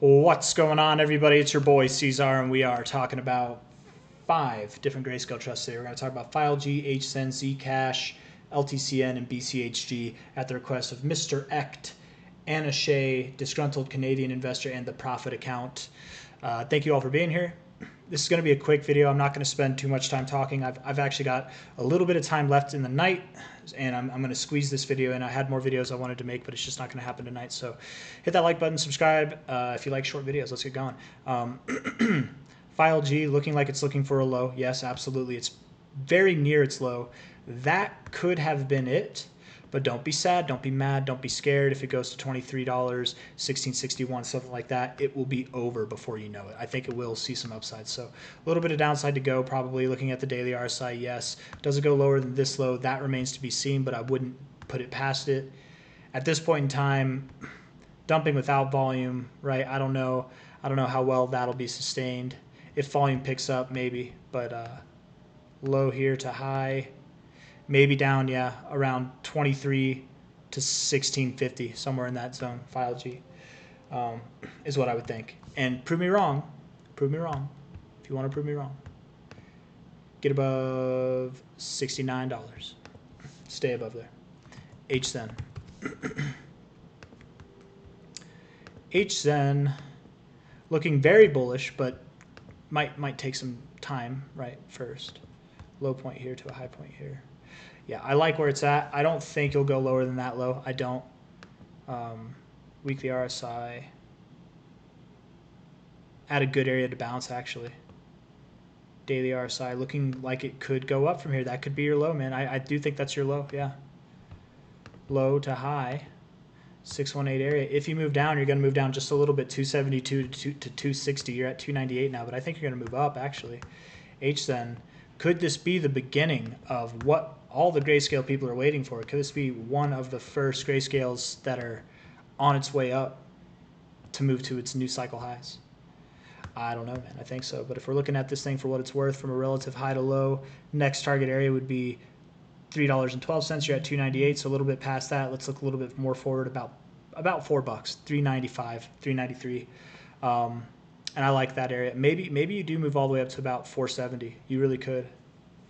What's going on, everybody? It's your boy C-Zar, and we are talking about 5 different Grayscale trusts today. We're going to talk about Filecoin, Horizen, Zcash, LTCN, and BCHG at the request of Mr. Echt, Anna Shea, disgruntled Canadian investor, and the Profit Account. Thank you all for being here. This is going to be a quick video. I'm not going to spend too much time talking. I've actually got a little bit of time left in the night, and I'm going to squeeze this video in. I had more videos I wanted to make, but it's just not going to happen tonight. So hit that like button, subscribe if you like short videos. Let's get going. File G looking like it's looking for a low. Yes, absolutely. It's very near its low. That could have been it. But don't be sad, don't be mad, don't be scared. If it goes to $23, $16.61, something like that, it will be over before you know it. I think it will see some upside. So a little bit of downside to go, probably. Looking at the daily RSI, yes. Does it go lower than this low? That remains to be seen, but I wouldn't put it past it. At this point in time, dumping without volume, right? I don't know how well that'll be sustained. If volume picks up, maybe. But low here to high. Maybe down, yeah, around 23 to 1650, somewhere in that zone. File G is what I would think. And prove me wrong. Prove me wrong. If you want to prove me wrong, get above $69. Stay above there. Hzen. Hzen looking very bullish, but might take some time, right? First, low point here to a high point here. Yeah, I like where it's at. I don't think you'll go lower than that low. I don't. Weekly RSI. At a good area to bounce, actually. Daily RSI looking like it could go up from here. That could be your low, man. I do think that's your low, yeah. Low to high. 618 area. If you move down, you're going to move down just a little bit, 272 to 260. You're at 298 now, but I think you're going to move up, actually. Hzen. Could this be the beginning of what all the Grayscale people are waiting for? Could this be one of the first Grayscales that are on its way up to move to its new cycle highs? I don't know, man. I think so. But if we're looking at this thing for what it's worth from a relative high to low, next target area would be $3.12. You're at 298, so a little bit past that. Let's look a little bit more forward, about $4, 395, 393. And I like that area. Maybe you do move all the way up to about 470. You really could.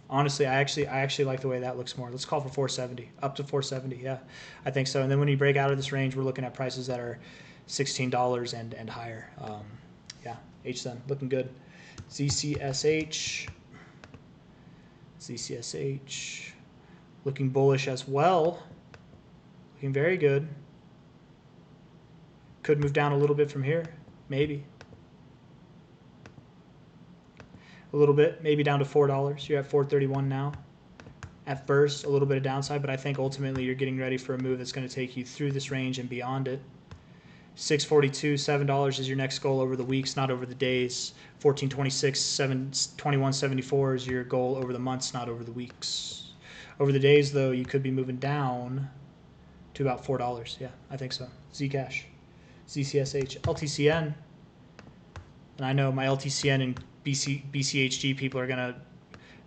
Honestly, I actually like the way that looks more. Let's call for 470, up to 470. Yeah, I think so. And then when you break out of this range, we're looking at prices that are $16 and higher. Yeah, Hzen looking good. ZCSH looking bullish as well. Looking very good. Could move down a little bit from here, maybe. A little bit, maybe down to $4. You're at $4.31 now. At first, a little bit of downside, but I think ultimately you're getting ready for a move that's going to take you through this range and beyond it. $6.42, $7 is your next goal over the weeks, not over the days. $14.26, $21.74 is your goal over the months, not over the weeks. Over the days, though, you could be moving down to about $4. Yeah, I think so. Zcash, ZCSH, LTCN. And I know my LTCN and BCHG people are gonna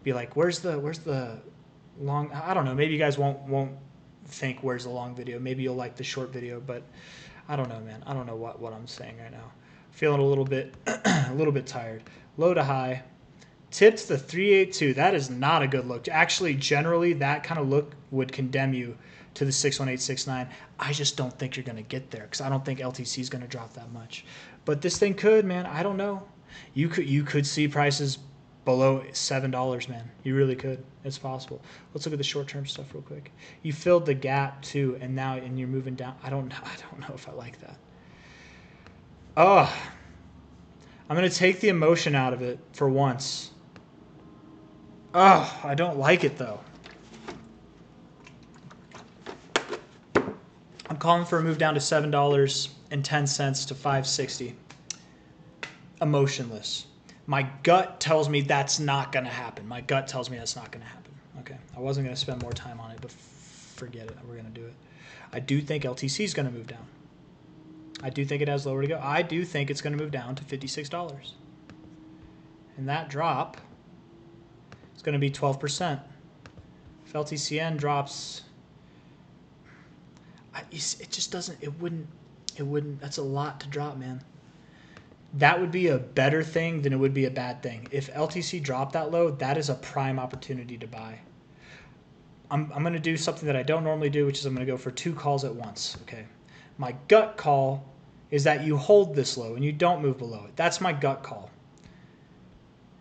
be like, where's the long? I don't know. Maybe you guys won't think where's the long video. Maybe you'll like the short video, but I don't know, man. I don't know what I'm saying right now. Feeling a little bit tired. Low to high, tipped the 382. That is not a good look. Actually, generally that kind of look would condemn you to the 61869. I just don't think you're gonna get there because I don't think LTC is gonna drop that much. But this thing could, man. I don't know. You could see prices below $7, man. You really could. It's possible. Let's look at the short-term stuff real quick. You filled the gap too, and you're moving down. I don't know if I like that. Oh, I'm gonna take the emotion out of it for once. Oh, I don't like it though. I'm calling for a move down to $7.10 to $5.60. Emotionless. My gut tells me that's not going to happen. My gut tells me that's not going to happen. Okay, I wasn't going to spend more time on it, but forget it. We're going to do it. I do think LTC is going to move down. I do think it has lower to go. I do think it's going to move down to $56. And that drop is going to be 12%. If LTCN drops, it just doesn't, it wouldn't, that's a lot to drop, man. that would be a better thing than it would be a bad thing. If LTC dropped that low, that is a prime opportunity to buy. I'm going to do something that I don't normally do, which is I'm going to go for 2 calls at once. Okay. My gut call is that you hold this low and you don't move below it. That's my gut call.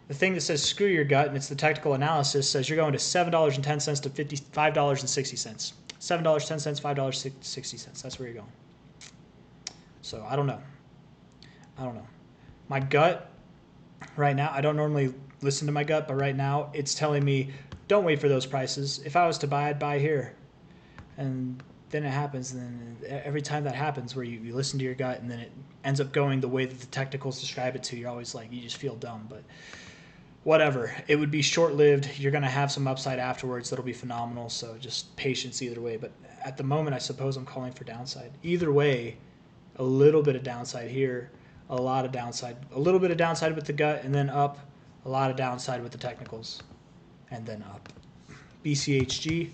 The thing that says screw your gut, and it's the technical analysis, says you're going to $7.10 to $5.60. $7.10, $5.60. That's where you're going. So I don't know. My gut right now, I don't normally listen to my gut, but right now it's telling me don't wait for those prices. If I was to buy, I'd buy here. And then it happens. And then every time that happens where you listen to your gut and then it ends up going the way that the technicals describe it to, you're always like, you just feel dumb. But whatever. It would be short-lived. You're going to have some upside afterwards that'll be phenomenal. So just patience either way. But at the moment, I suppose I'm calling for downside. Either way, a little bit of downside here, a lot of downside. A little bit of downside with the gut and then up. A lot of downside with the technicals and then up. BCHG.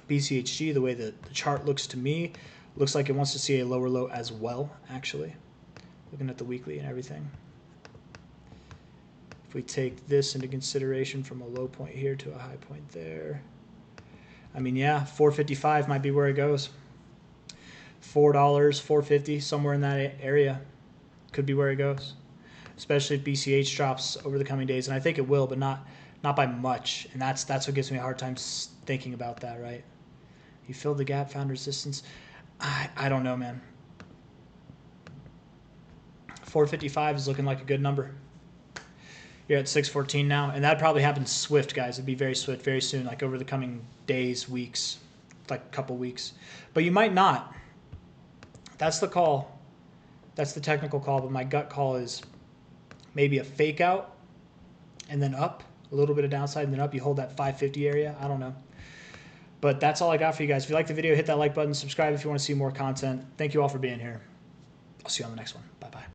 BCHG, the way that the chart looks to me, looks like it wants to see a lower low as well, actually. Looking at the weekly and everything. If we take this into consideration from a low point here to a high point there, I mean, yeah, 455 might be where it goes. $4, $4.50, somewhere in that area could be where it goes, especially if BCH drops over the coming days, and I think it will, but not by much, and that's what gives me a hard time thinking about that, right? You filled the gap, found resistance. I don't know, man. 455 is looking like a good number. You're at 614 now, and that probably happens swift, guys. It'd be very swift, very soon, like over the coming days, weeks, like a couple weeks. But you might not. That's the call. That's the technical call, but my gut call is maybe a fake out and then up, a little bit of downside and then up. You hold that 550 area. I don't know. But that's all I got for you guys. If you like the video, hit that like button, subscribe if you want to see more content. Thank you all for being here. I'll see you on the next one. Bye-bye.